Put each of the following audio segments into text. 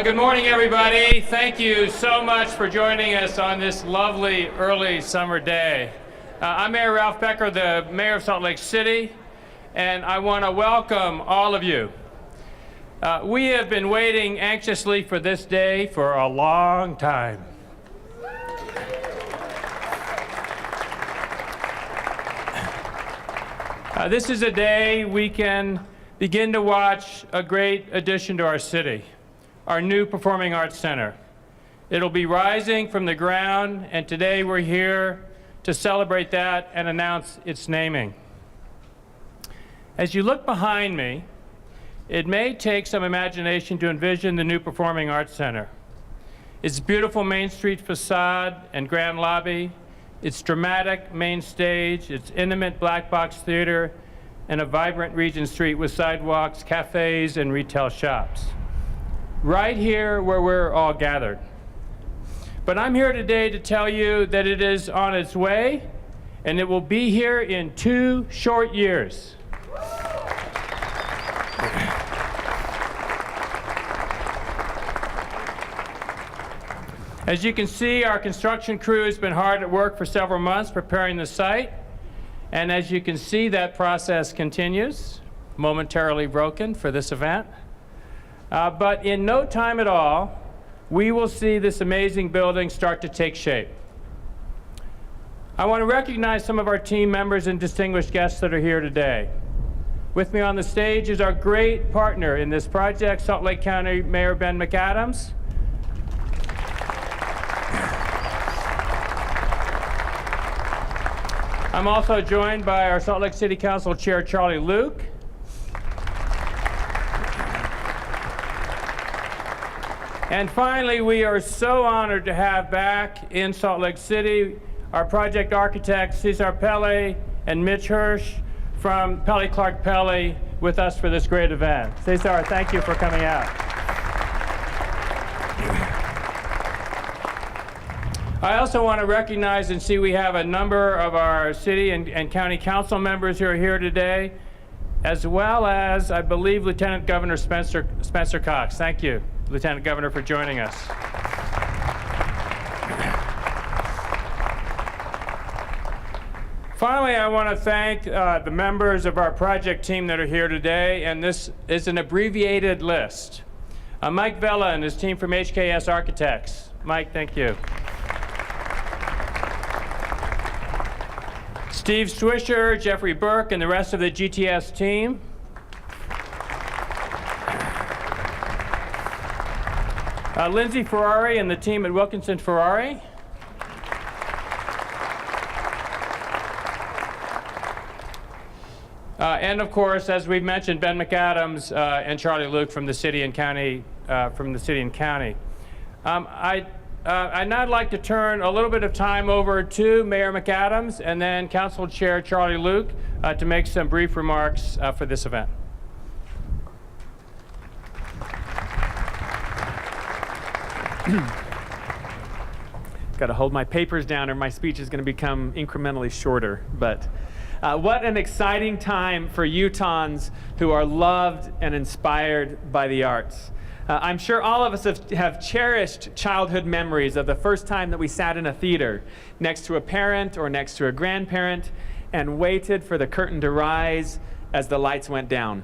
Good morning, everybody. Thank you so much for joining us on this lovely early summer day. I'm Mayor Ralph Becker, the Mayor of Salt Lake City, and I want to welcome all of you. We have been waiting anxiously for this day for a long time. This is a day we can begin to watch a great addition to our city, our new Performing Arts Center. It'll be rising from the ground, and today we're here to celebrate that and announce its naming. As you look behind me, it may take some imagination to envision the new Performing Arts Center. Its beautiful Main Street facade and grand lobby, its dramatic main stage, its intimate black box theater, and a vibrant Regent Street with sidewalks, cafes, and retail shops. Right here where we're all gathered. But I'm here today to tell you that it is on its way, and it will be here in 2 short years. As you can see, our construction crew has been hard at work for several months preparing the site. And as you can see, that process continues, momentarily broken for this event. But in no time at all, we will see this amazing building start to take shape. I want to recognize some of our team members and distinguished guests that are here today. With me on the stage is our great partner in this project, Salt Lake County Mayor Ben McAdams. I'm also joined by our Salt Lake City Council Chair, Charlie Luke. And finally, we are so honored to have back in Salt Lake City our project architects, Cesar Pelli and Mitch Hirsch from Pelli Clark Pelli with us for this great event. Cesar, thank you for coming out. I also want to recognize and see we have a number of our city and county council members who are here today, as well as, I believe, Lieutenant Governor Spencer Cox. Thank you, Lieutenant Governor, for joining us. Finally, I want to thank the members of our project team that are here today, and this is an abbreviated list. Mike Vella and his team from HKS Architects. Mike, thank you. Steve Swisher, Jeffrey Burke, and the rest of the GTS team. Lindsay Ferrari and the team at Wilkinson Ferrari. And of course, as we've mentioned, Ben McAdams and Charlie Luke from the city and county. I'd now like to turn a little bit of time over to Mayor McAdams and then Council Chair Charlie Luke to make some brief remarks for this event. Got to hold my papers down or my speech is going to become incrementally shorter. But what an exciting time for Utahns who are loved and inspired by the arts. I'm sure all of us have cherished childhood memories of the first time that we sat in a theater next to a parent or next to a grandparent and waited for the curtain to rise as the lights went down.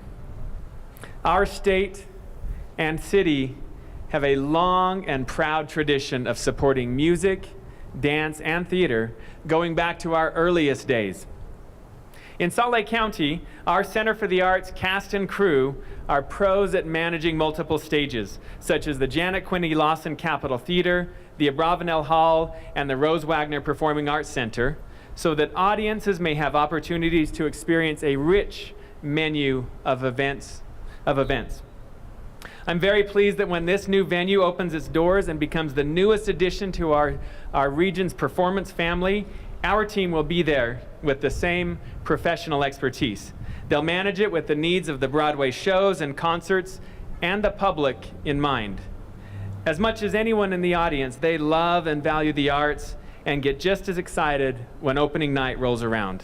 Our state and city have a long and proud tradition of supporting music, dance, and theater going back to our earliest days. In Salt Lake County, our Center for the Arts cast and crew are pros at managing multiple stages, such as the Janet Quinney Lawson Capitol Theater, the Abravanel Hall, and the Rose Wagner Performing Arts Center, so that audiences may have opportunities to experience a rich menu of events. I'm very pleased that when this new venue opens its doors and becomes the newest addition to our region's performance family, our team will be there with the same professional expertise. They'll manage it with the needs of the Broadway shows and concerts and the public in mind. As much as anyone in the audience, they love and value the arts and get just as excited when opening night rolls around.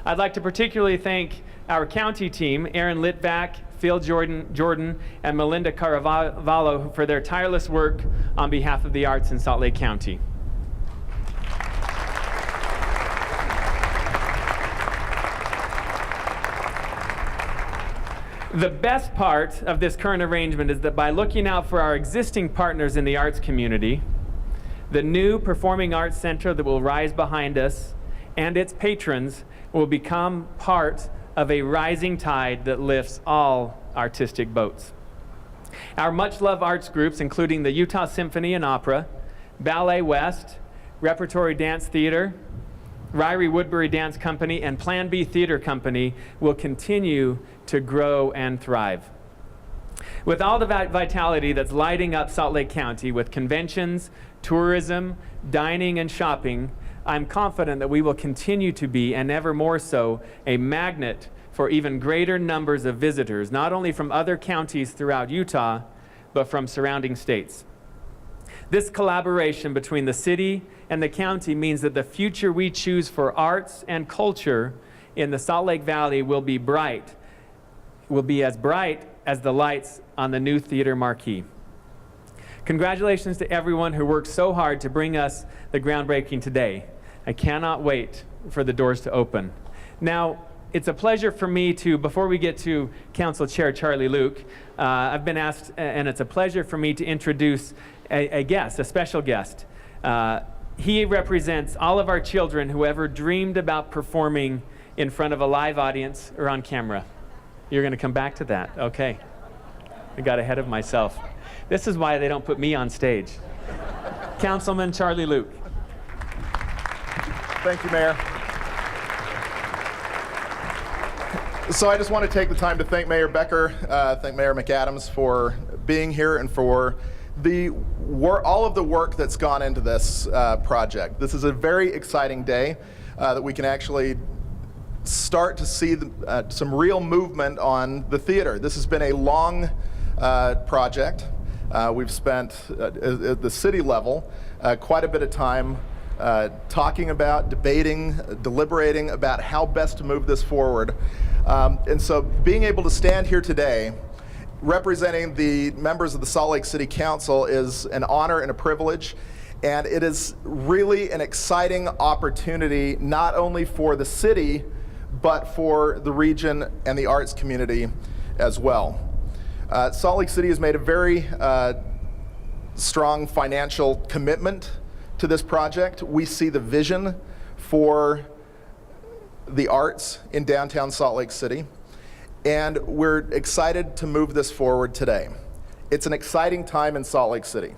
I'd like to particularly thank our county team, Aaron Litvak, Phil Jordan, and Melinda Caravallo for their tireless work on behalf of the arts in Salt Lake County. The best part of this current arrangement is that by looking out for our existing partners in the arts community, the new Performing Arts Center that will rise behind us and its patrons will become part of a rising tide that lifts all artistic boats. Our much-loved arts groups, including the Utah Symphony and Opera, Ballet West, Repertory Dance Theater, Ryrie Woodbury Dance Company, and Plan B Theater Company, will continue to grow and thrive. With all the vitality that's lighting up Salt Lake County with conventions, tourism, dining, and shopping, I'm confident that we will continue to be, and ever more so, a magnet for even greater numbers of visitors, not only from other counties throughout Utah, but from surrounding states. This collaboration between the city and the county means that the future we choose for arts and culture in the Salt Lake Valley will be as bright as the lights on the new theater marquee. Congratulations to everyone who worked so hard to bring us the groundbreaking today. I cannot wait for the doors to open. Now, it's a pleasure for me to, before we get to Council Chair Charlie Luke, I've been asked, and it's a pleasure for me to introduce a guest, a special guest. He represents all of our children who ever dreamed about performing in front of a live audience or on camera. You're going to come back to that. Okay. I got ahead of myself. This is why they don't put me on stage. Councilman Charlie Luke. Thank you, Mayor. So I just want to take the time to thank Mayor Becker, thank Mayor McAdams for being here and for all of the work that's gone into this project. This is a very exciting day that we can actually start to see some real movement on the theater. This has been a long project. We've spent, at the city level, quite a bit of time talking about, debating, deliberating about how best to move this forward. And so being able to stand here today representing the members of the Salt Lake City Council is an honor and a privilege. And it is really an exciting opportunity, not only for the city, but for the region and the arts community as well. Salt Lake City has made a very strong financial commitment to this project. We see the vision for the arts in downtown Salt Lake City, and we're excited to move this forward today. It's an exciting time in Salt Lake City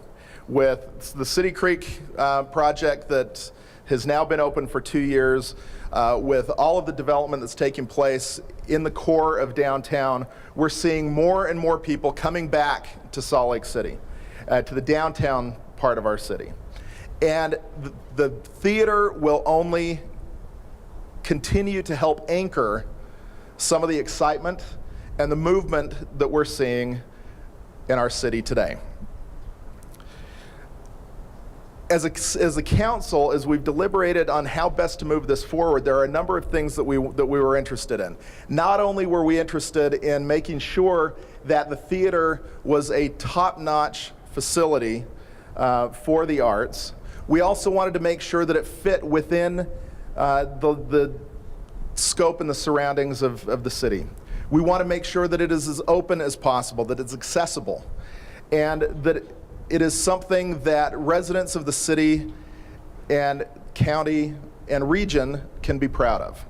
with the City Creek project that has now been open for 2 years, with all of the development that's taking place in the core of downtown. We're seeing more and more people coming back to Salt Lake City, to the downtown part of our city. And the theater will only continue to help anchor some of the excitement and the movement that we're seeing in our city today. As a council, as we've deliberated on how best to move this forward, there are a number of things that we were interested in. Not only were we interested in making sure that the theater was a top-notch facility for the arts, we also wanted to make sure that it fit within the scope and the surroundings of the city. We want to make sure that it is as open as possible, that it's accessible, and that it is something that residents of the city and county and region can be proud of.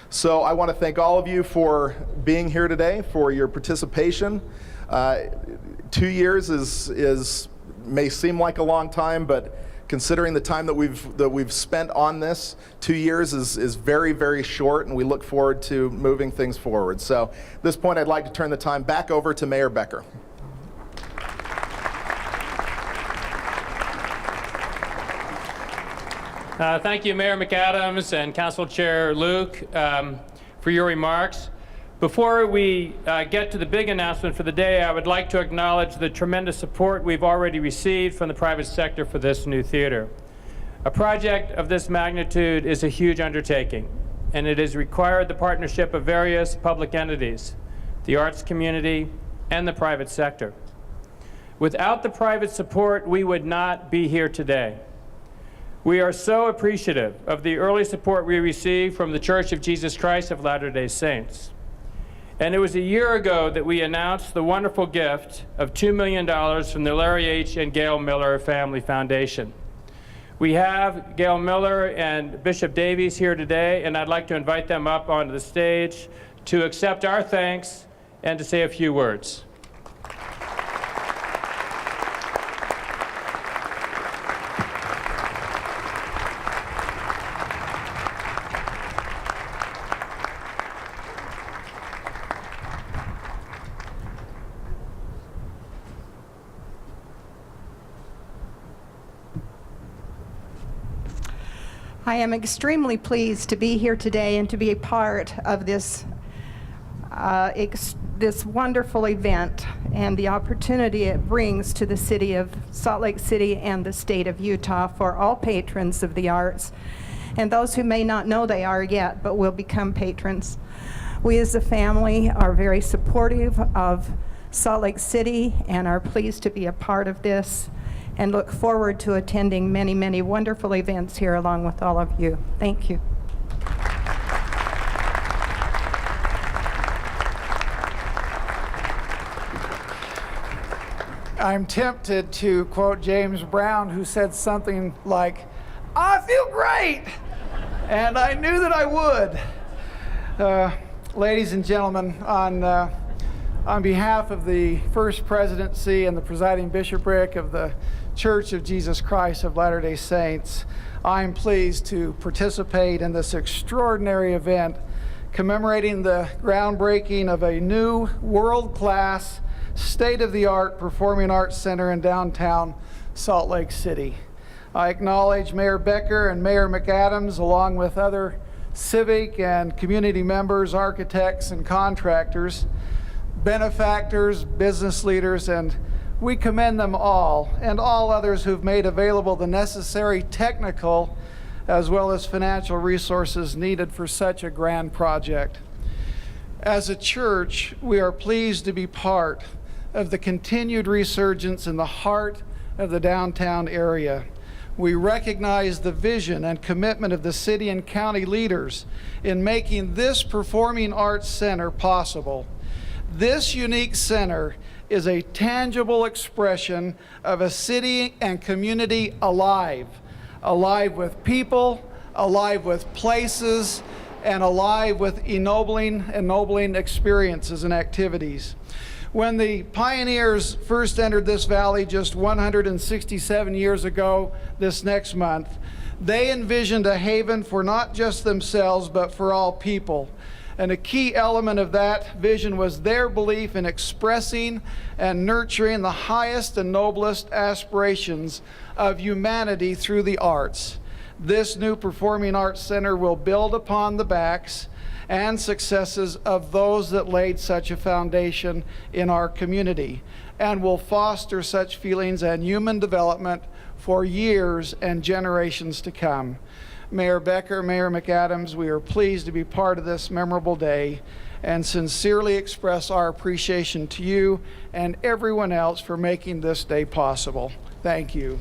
So I want to thank all of you for being here today, for your participation. 2 years may seem like a long time, but considering the time that we've spent on this, 2 years is very, very short, and we look forward to moving things forward. So at this point, I'd like to turn the time back over to Mayor Becker. Thank you, Mayor McAdams and Council Chair Luke, for your remarks. Before we get to the big announcement for the day, I would like to acknowledge the tremendous support we've already received from the private sector for this new theater. A project of this magnitude is a huge undertaking, and it has required the partnership of various public entities, the arts community, and the private sector. Without the private support, we would not be here today. We are so appreciative of the early support we received from the Church of Jesus Christ of Latter-day Saints. And it was a year ago that we announced the wonderful gift of $2 million from the Larry H. and Gail Miller Family Foundation. We have Gail Miller and Bishop Davies here today, and I'd like to invite them up onto the stage to accept our thanks and to say a few words. I am extremely pleased to be here today and to be a part of this wonderful event and the opportunity it brings to the city of Salt Lake City and the state of Utah for all patrons of the arts and those who may not know they are yet but will become patrons. We as a family are very supportive of Salt Lake City and are pleased to be a part of this, and look forward to attending many, many wonderful events here along with all of you. Thank you. I'm tempted to quote James Brown, who said something like, "I feel great," and I knew that I would. Ladies and gentlemen, on behalf of the First Presidency and the presiding bishopric of the Church of Jesus Christ of Latter-day Saints, I'm pleased to participate in this extraordinary event commemorating the groundbreaking of a new world-class, state-of-the-art performing arts center in downtown Salt Lake City. I acknowledge Mayor Becker and Mayor McAdams, along with other civic and community members, architects and contractors, benefactors, business leaders, and we commend them all and all others who've made available the necessary technical as well as financial resources needed for such a grand project. As a church, we are pleased to be part of the continued resurgence in the heart of the downtown area. We recognize the vision and commitment of the city and county leaders in making this performing arts center possible. This unique center is a tangible expression of a city and community alive with people, alive with places, and alive with ennobling experiences and activities. When the pioneers first entered this valley just 167 years ago this next month, they envisioned a haven for not just themselves, but for all people. And a key element of that vision was their belief in expressing and nurturing the highest and noblest aspirations of humanity through the arts. This new Performing Arts Center will build upon the backs and successes of those that laid such a foundation in our community, and will foster such feelings and human development for years and generations to come. Mayor Becker, Mayor McAdams, we are pleased to be part of this memorable day and sincerely express our appreciation to you and everyone else for making this day possible. Thank you.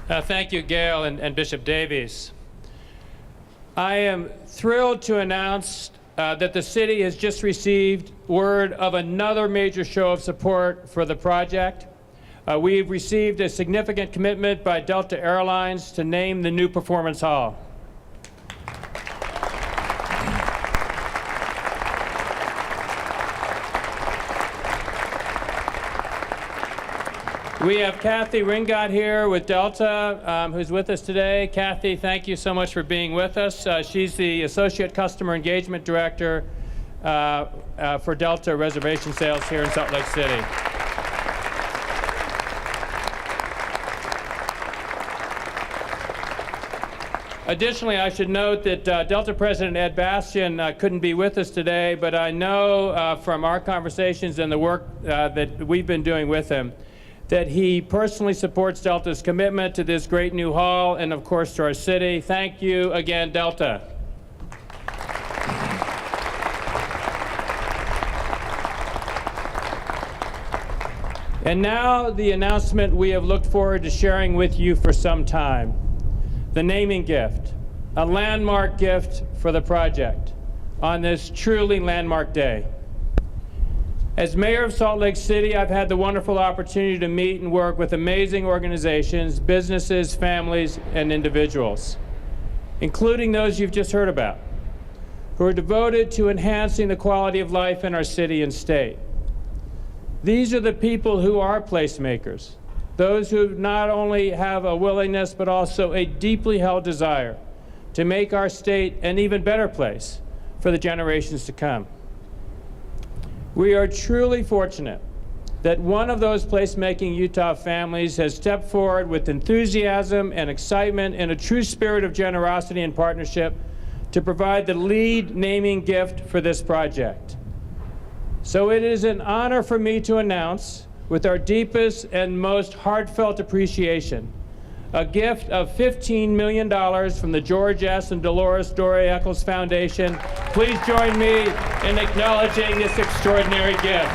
Thank you, Gail and Bishop Davies. I am thrilled to announce that the city has just received word of another major show of support for the project. We've received a significant commitment by Delta Airlines to name the new performance hall. We have Kathy Ringott here with Delta, who's with us today. Kathy, thank you so much for being with us. She's the Associate Customer Engagement Director for Delta Reservation Sales here in Salt Lake City. Additionally, I should note that Delta President Ed Bastian couldn't be with us today, but I know from our conversations and the work that we've been doing with him that he personally supports Delta's commitment to this great new hall and, of course, to our city. Thank you again, Delta. And now the announcement we have looked forward to sharing with you for some time. The naming gift, a landmark gift for the project on this truly landmark day. As mayor of Salt Lake City, I've had the wonderful opportunity to meet and work with amazing organizations, businesses, families, and individuals, including those you've just heard about, who are devoted to enhancing the quality of life in our city and state. These are the people who are placemakers, those who not only have a willingness but also a deeply held desire to make our state an even better place for the generations to come. We are truly fortunate that one of those placemaking Utah families has stepped forward with enthusiasm and excitement and a true spirit of generosity and partnership to provide the lead naming gift for this project. So it is an honor for me to announce, with our deepest and most heartfelt appreciation, a gift of $15 million from the George S. and Dolores Dore Eccles Foundation. Please join me in acknowledging this extraordinary gift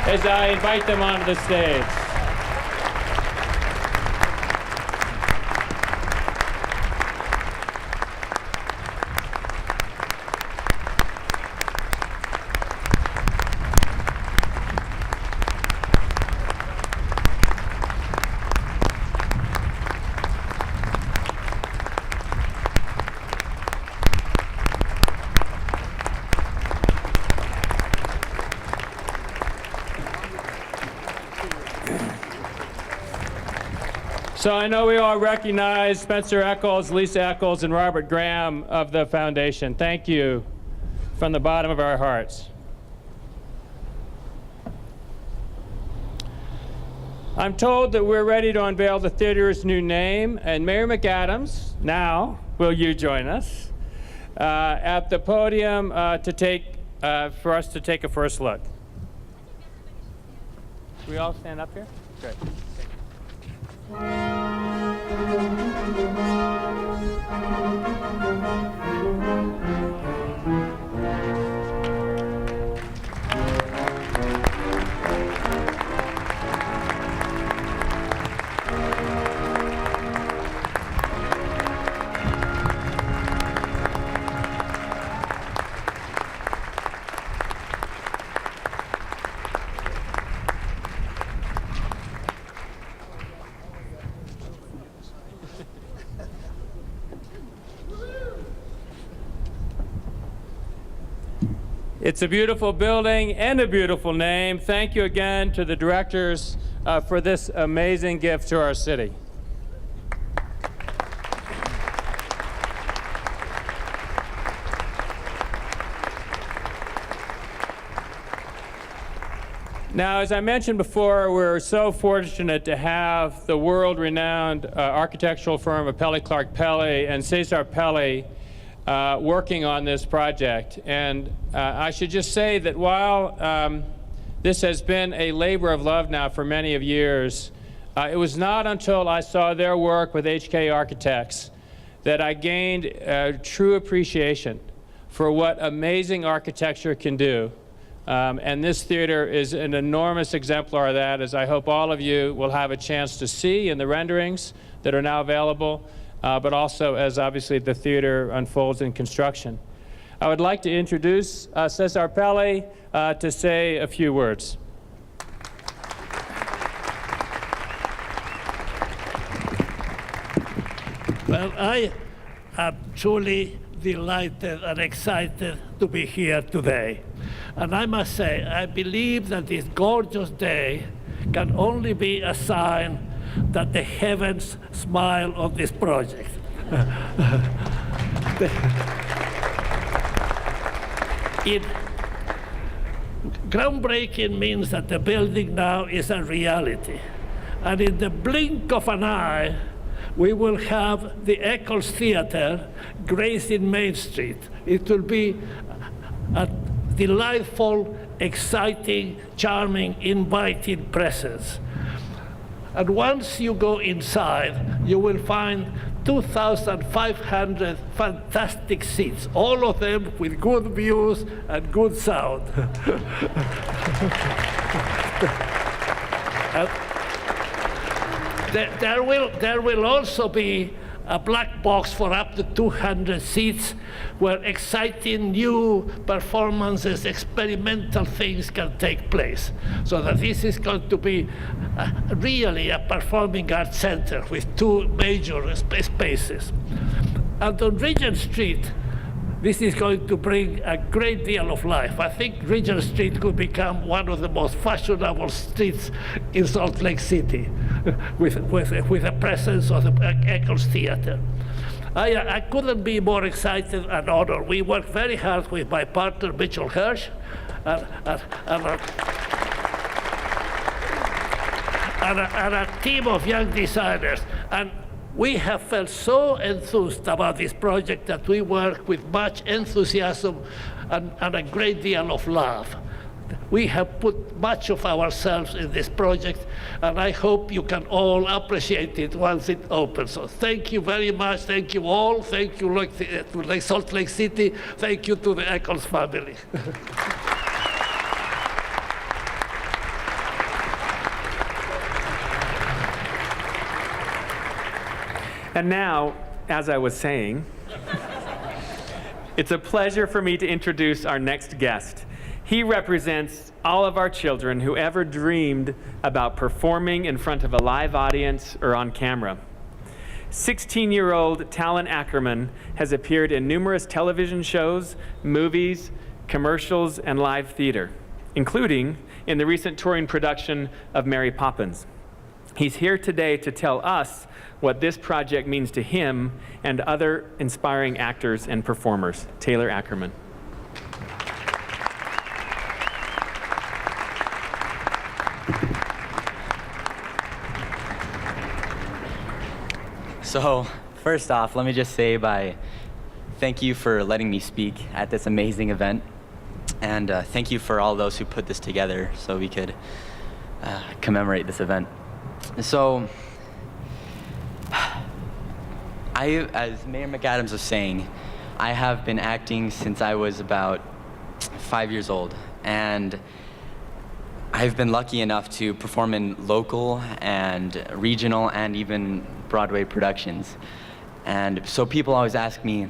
as I invite them onto the stage. So I know we all recognize Spencer Eccles, Lisa Eccles, and Robert Graham of the foundation. Thank you from the bottom of our hearts. I'm told that we're ready to unveil the theater's new name, and Mayor McAdams, now will you join us at the podium for us to take a first look. Should we all stand up here? Great. It's a beautiful building and a beautiful name. Thank you again to the directors for this amazing gift to our city. Now, as I mentioned before, we're so fortunate to have the world-renowned architectural firm of Pelli, Clark Pelli and Cesar Pelli working on this project. And I should just say that while this has been a labor of love now for many of years, it was not until I saw their work with HK Architects that I gained a true appreciation for what amazing architecture can do. And this theater is an enormous exemplar of that, as I hope all of you will have a chance to see in the renderings that are now available, but also as obviously the theater unfolds in construction. I would like to introduce Cesar Pelli to say a few words. Well, I am truly delighted and excited to be here today. And I must say, I believe that this gorgeous day can only be a sign that the heavens smile on this project. Groundbreaking means that the building now is a reality. And in the blink of an eye, we will have the Eccles Theater gracing Main Street. It will be a delightful, exciting, charming, inviting presence. And once you go inside, you will find 2,500 fantastic seats, all of them with good views and good sound. There will also be a black box for up to 200 seats where exciting new performances, experimental things can take place. So that this is going to be really a performing arts center with two major spaces. And on Regent Street, this is going to bring a great deal of life. I think Regent Street could become one of the most fashionable streets in Salt Lake City with the presence of the Eccles Theater. I couldn't be more excited and honored. We worked very hard with my partner, Mitchell Hirsch, and a team of young designers. And we have felt so enthused about this project that we work with much enthusiasm and a great deal of love. We have put much of ourselves in this project, and I hope you can all appreciate it once it opens. So thank you very much. Thank you all. Thank you to Salt Lake City. Thank you to the Eccles family. And now, as I was saying, it's a pleasure for me to introduce our next guest. He represents all of our children who ever dreamed about performing in front of a live audience or on camera. 16-year-old Talon Ackerman has appeared in numerous television shows, movies, commercials, and live theater, including in the recent touring production of Mary Poppins. He's here today to tell us what this project means to him and other inspiring actors and performers. Taylor Ackerman. So, first off, let me just say thank you for letting me speak at this amazing event. And thank you for all those who put this together so we could commemorate this event. So, as Mayor McAdams was saying, I have been acting since I was about 5 years old. And I've been lucky enough to perform in local and regional and even Broadway productions. And so people always ask me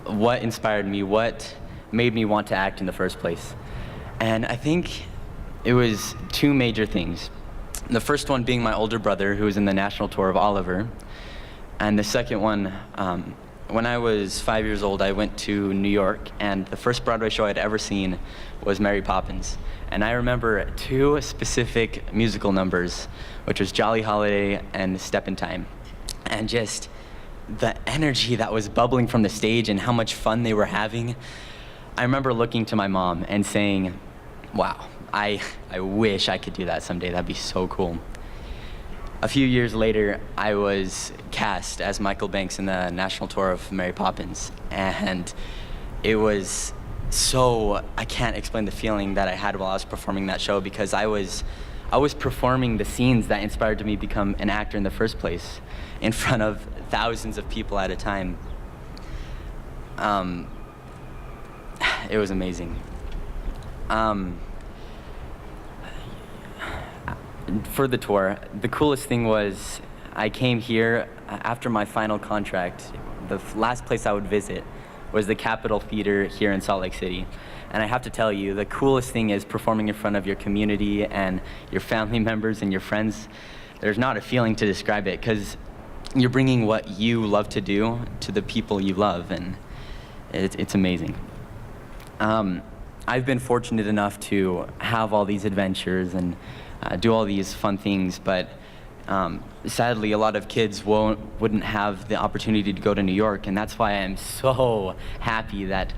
what inspired me, what made me want to act in the first place. And I think it was two major things. The first one being my older brother, who was in the national tour of Oliver. And the second one, when I was 5 years old, I went to New York, and the first Broadway show I'd ever seen was Mary Poppins. And I remember two specific musical numbers, which was Jolly Holiday and Step in Time. And just the energy that was bubbling from the stage and how much fun they were having. I remember looking to my mom and saying, wow, I wish I could do that someday. That'd be so cool. A few years later, I was cast as Michael Banks in the national tour of Mary Poppins. And it was so, I can't explain the feeling that I had while I was performing that show, because I was performing the scenes that inspired me to become an actor in the first place in front of thousands of people at a time. It was amazing. For the tour, the coolest thing was I came here after my final contract. The last place I would visit was the Capitol Theater here in Salt Lake City. And I have to tell you, the coolest thing is performing in front of your community and your family members and your friends. There's not a feeling to describe it, because you're bringing what you love to do to the people you love, and it's amazing. I've been fortunate enough to have all these adventures and do all these fun things, but sadly, a lot of kids wouldn't have the opportunity to go to New York, and that's why I'm so happy that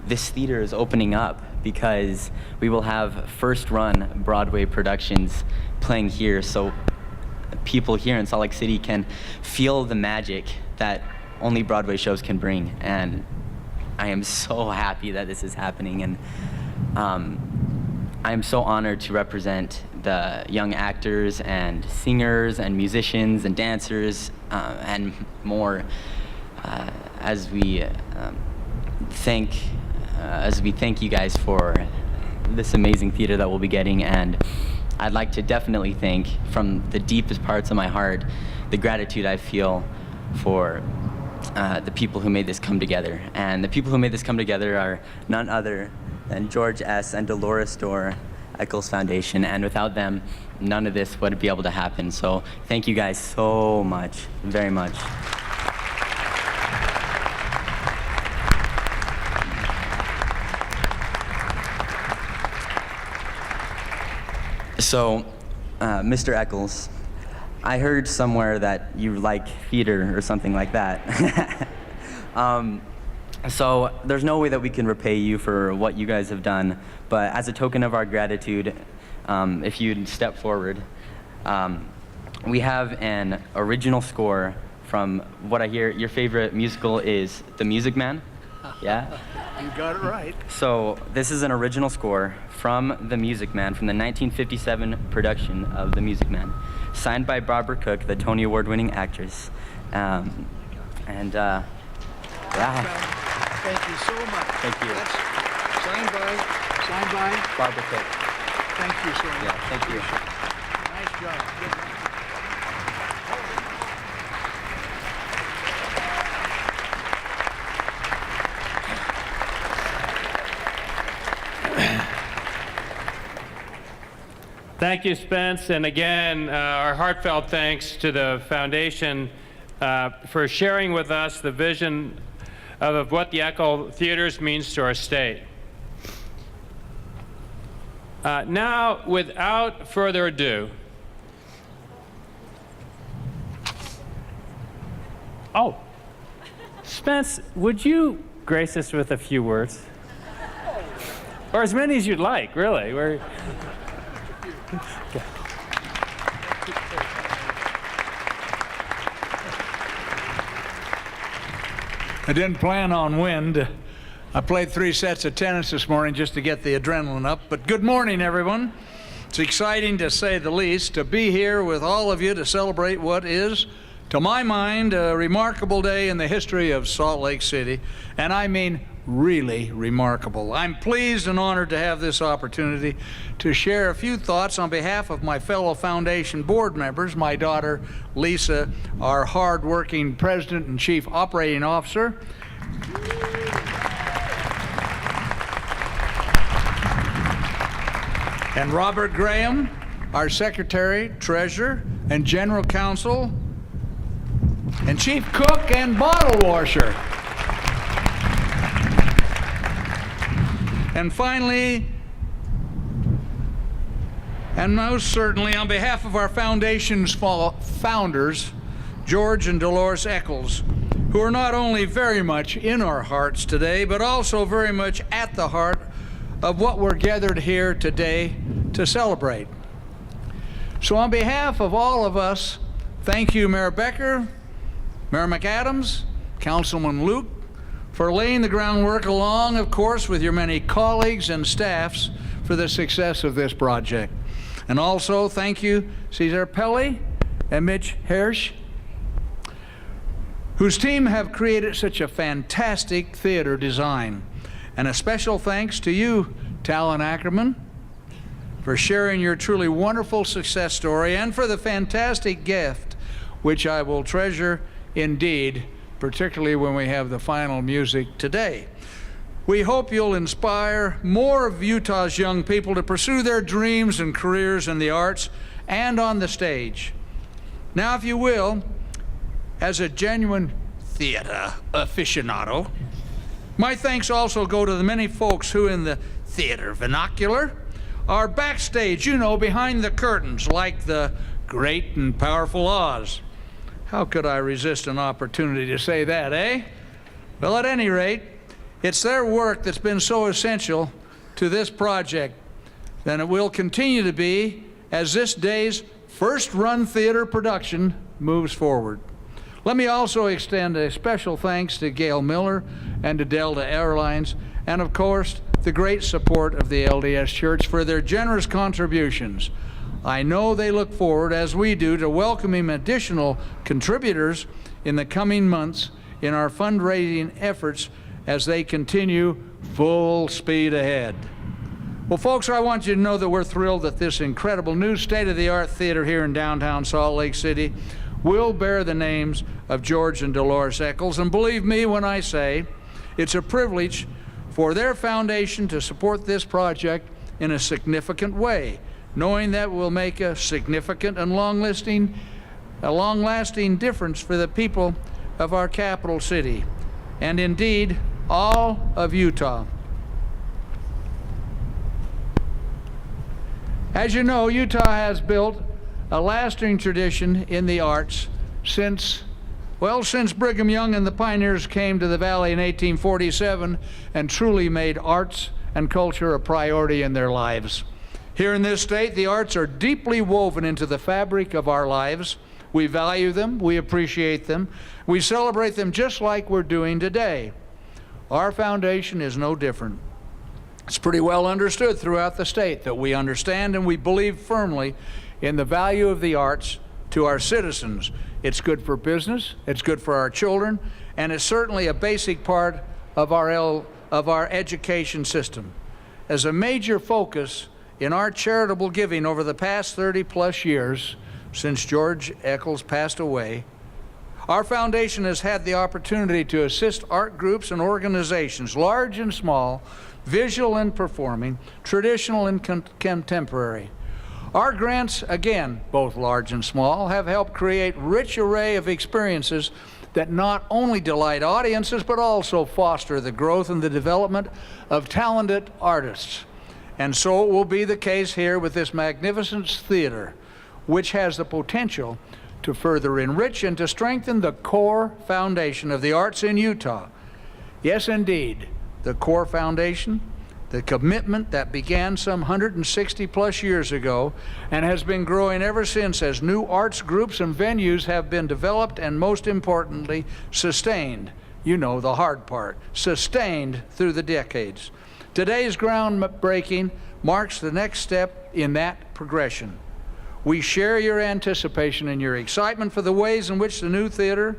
this theater is opening up, because we will have first-run Broadway productions playing here, so people here in Salt Lake City can feel the magic that only Broadway shows can bring. And I am so happy that this is happening, and I am so honored to represent the young actors and singers and musicians and dancers and more as we thank you guys for this amazing theater that we'll be getting. And I'd like to definitely thank, from the deepest parts of my heart, the gratitude I feel for the people who made this come together. And the people who made this come together are none other than George S. and Dolores Dorr Eccles Foundation, and without them, none of this would be able to happen. So thank you guys so much, very much. So, Mr. Eccles, I heard somewhere that you like theater or something like that. So there's no way that we can repay you for what you guys have done, but as a token of our gratitude, if you'd step forward, we have an original score from what I hear your favorite musical is The Music Man. Yeah? You got it right. So this is an original score from The Music Man, from the 1957 production of The Music Man, signed by Barbara Cook, the Tony Award-winning actress. Yeah. Thank you so much. Thank you. That's signed by Barbara Cook. Thank you so much. Yeah, thank you. Nice job. Good job. Thank you, Spence. And again, our heartfelt thanks to the foundation for sharing with us the vision of what the Echo Theaters means to our state. Now, without further ado, Spence, would you grace us with a few words? Or as many as you'd like, really. Okay. I didn't plan on wind. I played 3 sets of tennis this morning just to get the adrenaline up. But good morning, everyone. It's exciting, to say the least, to be here with all of you to celebrate what is, to my mind, a remarkable day in the history of Salt Lake City. And I mean really remarkable. I'm pleased and honored to have this opportunity to share a few thoughts on behalf of my fellow foundation board members, my daughter Lisa, our hard-working president and chief operating officer, and Robert Graham, our secretary, treasurer, and general counsel, and chief cook and bottle washer. And finally, and most certainly, on behalf of our foundation's founders, George and Dolores Eccles, who are not only very much in our hearts today, but also very much at the heart of what we're gathered here today to celebrate. So on behalf of all of us, thank you, Mayor Becker, Mayor McAdams, Councilman Luke, for laying the groundwork, along, of course, with your many colleagues and staffs, for the success of this project. And also, thank you, Cesar Pelli and Mitch Hirsch, whose team have created such a fantastic theater design. And a special thanks to you, Talon Ackerman, for sharing your truly wonderful success story, and for the fantastic gift, which I will treasure indeed, particularly when we have the final music today. We hope you'll inspire more of Utah's young people to pursue their dreams and careers in the arts and on the stage. Now, if you will, as a genuine theater aficionado, my thanks also go to the many folks who, in the theater vernacular, are backstage, you know, behind the curtains, like the great and powerful Oz. How could I resist an opportunity to say that, eh? Well, at any rate, it's their work that's been so essential to this project, and it will continue to be as this day's first-run theater production moves forward. Let me also extend a special thanks to Gail Miller and to Delta Airlines, and of course, the great support of the LDS Church for their generous contributions. I know they look forward, as we do, to welcoming additional contributors in the coming months in our fundraising efforts as they continue full speed ahead. Well, folks, I want you to know that we're thrilled that this incredible new state-of-the-art theater here in downtown Salt Lake City will bear the names of George and Dolores Eccles. And believe me when I say it's a privilege for their foundation to support this project in a significant way, knowing that will make a significant and long-lasting difference for the people of our capital city, and indeed all of Utah. As you know, Utah has built a lasting tradition in the arts since Brigham Young and the pioneers came to the valley in 1847 and truly made arts and culture a priority in their lives. Here in this state, the arts are deeply woven into the fabric of our lives. We value them, we appreciate them, we celebrate them just like we're doing today. Our foundation is no different. It's pretty well understood throughout the state that we understand and we believe firmly in the value of the arts to our citizens. It's good for business, it's good for our children, and it's certainly a basic part of our education system. As a major focus in our charitable giving over the past 30-plus years, since George Eccles passed away, our foundation has had the opportunity to assist art groups and organizations, large and small, visual and performing, traditional and contemporary. Our grants, again, both large and small, have helped create a rich array of experiences that not only delight audiences, but also foster the growth and the development of talented artists. And so it will be the case here with this magnificent theater, which has the potential to further enrich and to strengthen the core foundation of the arts in Utah. Yes, indeed, the core foundation, the commitment that began some 160-plus years ago and has been growing ever since as new arts groups and venues have been developed and, most importantly, sustained. You know the hard part, sustained through the decades. Today's groundbreaking marks the next step in that progression. We share your anticipation and your excitement for the ways in which the new theater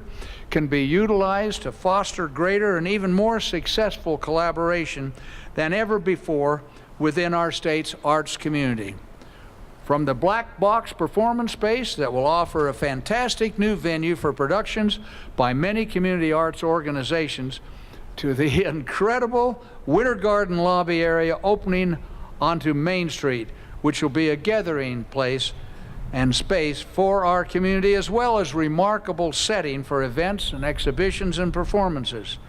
can be utilized to foster greater and even more successful collaboration than ever before within our state's arts community. From the black box performance space that will offer a fantastic new venue for productions by many community arts organizations to the incredible Winter Garden lobby area opening onto Main Street, which will be a gathering place and space for our community, as well as remarkable setting for events and exhibitions and performances.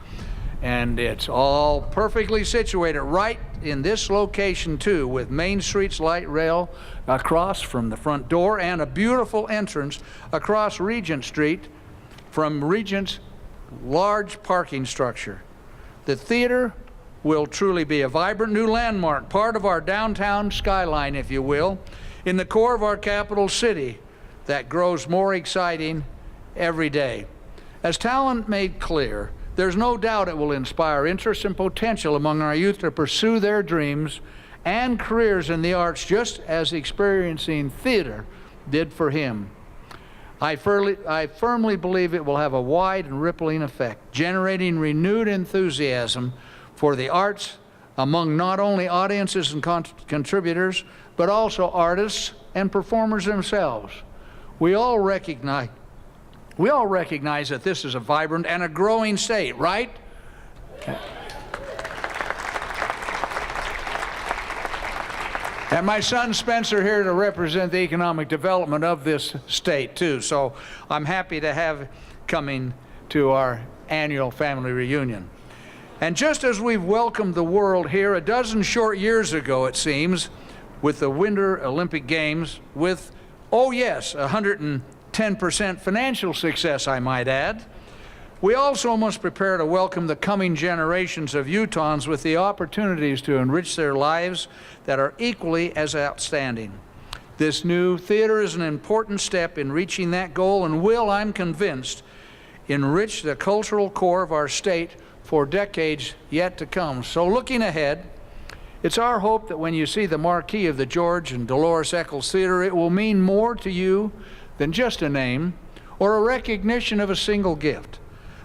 And it's all perfectly situated right in this location too, with Main Street's light rail across from the front door and a beautiful entrance across Regent Street from Regent's large parking structure. The theater will truly be a vibrant new landmark, part of our downtown skyline, if you will, in the core of our capital city that grows more exciting every day. As Talon made clear, there's no doubt it will inspire interest and potential among our youth to pursue their dreams and careers in the arts, just as experiencing theater did for him. I firmly believe it will have a wide and rippling effect, generating renewed enthusiasm for the arts among not only audiences and contributors, but also artists and performers themselves. We all recognize that this is a vibrant and a growing state, right? And my son Spencer here to represent the economic development of this state too. So I'm happy to have coming to our annual family reunion. And just as we've welcomed the world here a dozen short years ago, it seems, with the Winter Olympic Games, with, oh yes, 110% financial success, I might add, we also must prepare to welcome the coming generations of Utahns with the opportunities to enrich their lives that are equally as outstanding. This new theater is an important step in reaching that goal and will, I'm convinced, enrich the cultural core of our state for decades yet to come. So looking ahead, It's our hope that when you see the marquee of the George and Dolores Eccles Theater, it will mean more to you than just a name or a recognition of a single gift.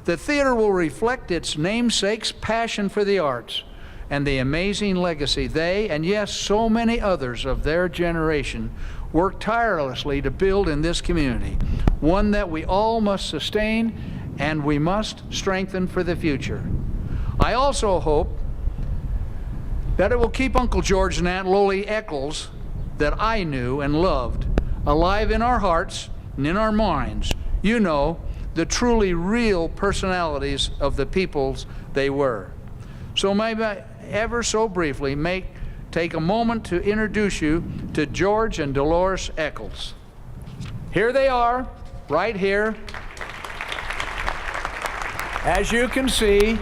The theater will reflect its namesake's passion for the arts and the amazing legacy they, and yes, so many others of their generation, worked tirelessly to build in this community, one that we all must sustain and we must strengthen for the future. I also hope that it will keep Uncle George and Aunt Lolly Eccles, that I knew and loved, alive in our hearts and in our minds. You know, the truly real personalities of the peoples they were. So maybe ever so briefly take a moment to introduce you to George and Dolores Eccles. Here they are, right here. As you can see,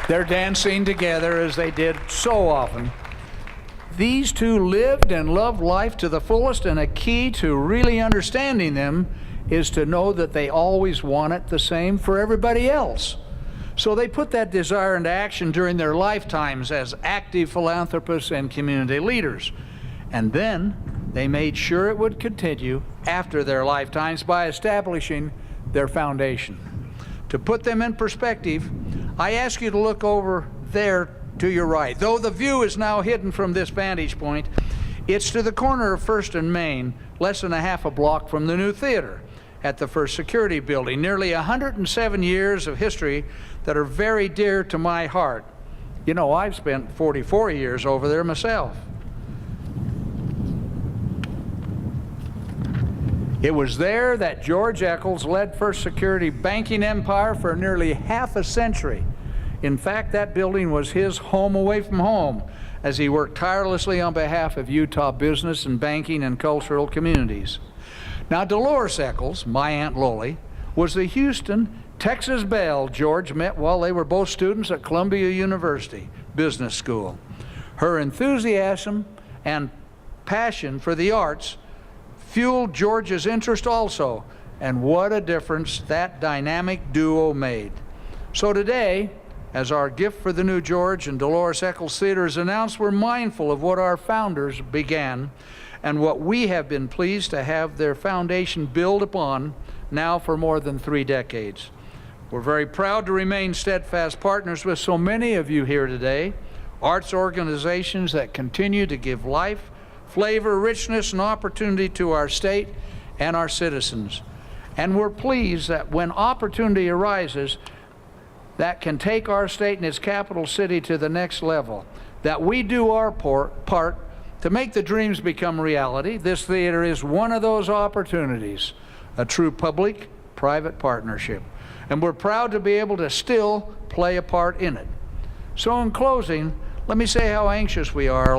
they're dancing together as they did so often. These two lived and loved life to the fullest, and a key to really understanding them is to know that they always want it the same for everybody else. So they put that desire into action during their lifetimes as active philanthropists and community leaders. And then they made sure it would continue after their lifetimes by establishing their foundation. To put them in perspective, I ask you to look over there to your right. Though the view is now hidden from this vantage point, it's to the corner of First and Main, less than a half a block from the new theater at the First Security Building. Nearly 107 years of history that are very dear to my heart. You know, I've spent 44 years over there myself. It was there that George Eccles led First Security banking empire for nearly half a century. In fact, that building was his home away from home as he worked tirelessly on behalf of Utah business and banking and cultural communities. Now, Dolores Eccles, my Aunt Lolly, was the Houston, Texas belle George met while they were both students at Columbia University Business School. Her enthusiasm and passion for the arts fueled George's interest also, and what a difference that dynamic duo made. So today, as our gift for the new George and Dolores Eccles Theater is announced, we're mindful of what our founders began and what we have been pleased to have their foundation build upon now for more than 3 decades. We're very proud to remain steadfast partners with so many of you here today, arts organizations that continue to give life, flavor, richness, and opportunity to our state and our citizens. And we're pleased that when opportunity arises that can take our state and its capital city to the next level, that we do our part to make the dreams become reality. This theater is one of those opportunities, a true public-private partnership. And we're proud to be able to still play a part in it. So in closing, let me say how anxious we are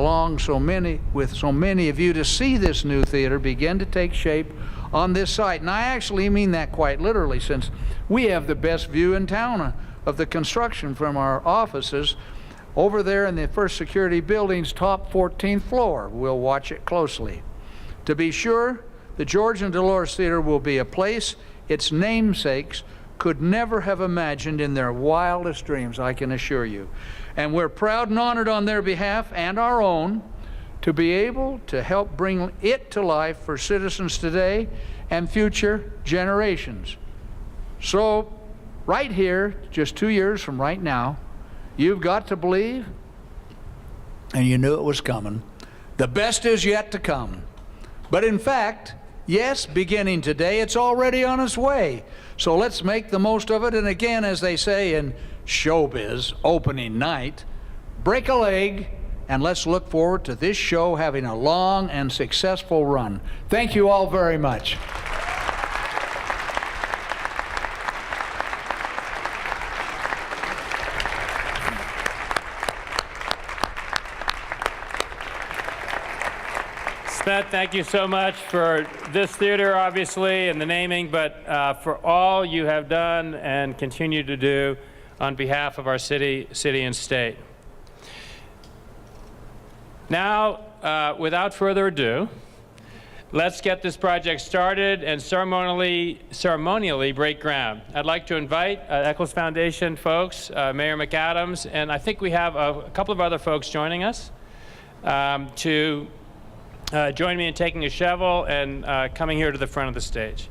with so many of you to see this new theater begin to take shape on this site. And I actually mean that quite literally, since we have the best view in town of the construction from our offices over there in the First Security Building's top 14th floor. We'll watch it closely. To be sure, the George and Dolores Theater will be a place its namesakes could never have imagined in their wildest dreams, I can assure you. And we're proud and honored on their behalf and our own to be able to help bring it to life for citizens today and future generations. So, right here, just 2 years from right now, you've got to believe, and you knew it was coming, the best is yet to come. But in fact, yes, beginning today, it's already on its way. So let's make the most of it, and again, as they say in showbiz, opening night, break a leg, and let's look forward to this show having a long and successful run. Thank you all very much. Smet, thank you so much for this theater, obviously, and the naming, but for all you have done and continue to do on behalf of our city and state. Now, without further ado, Let's get this project started and ceremonially break ground. I'd like to invite Eccles Foundation folks, Mayor McAdams, and I think we have a couple of other folks joining us to join me in taking a shovel and coming here to the front of the stage.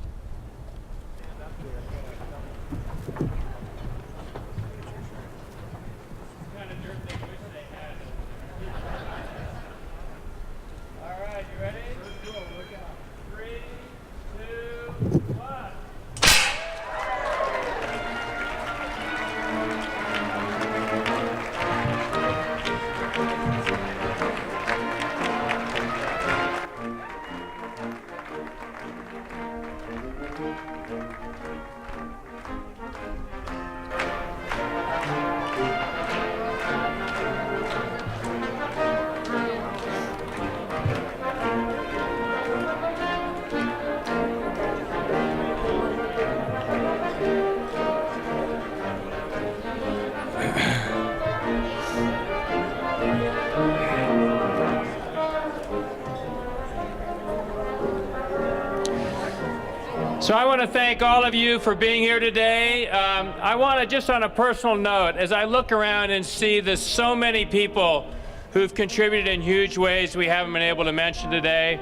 So I want to thank all of you for being here today. I want to, just on a personal note, as I look around and see there's so many people who've contributed in huge ways we haven't been able to mention today,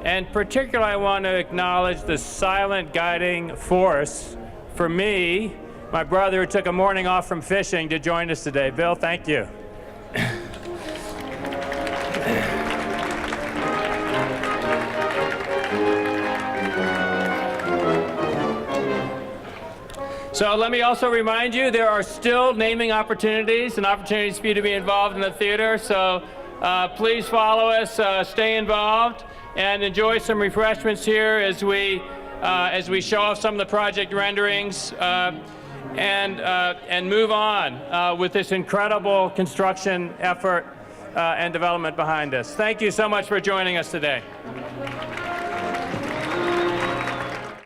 and particularly I want to acknowledge the silent guiding force for me, my brother who took a morning off from fishing to join us today. Bill, thank you. So let me also remind you, there are still naming opportunities and opportunities for you to be involved in the theater. So please follow us, stay involved, and enjoy some refreshments here as we show off some of the project renderings and move on with this incredible construction effort and development behind us. Thank you so much for joining us today.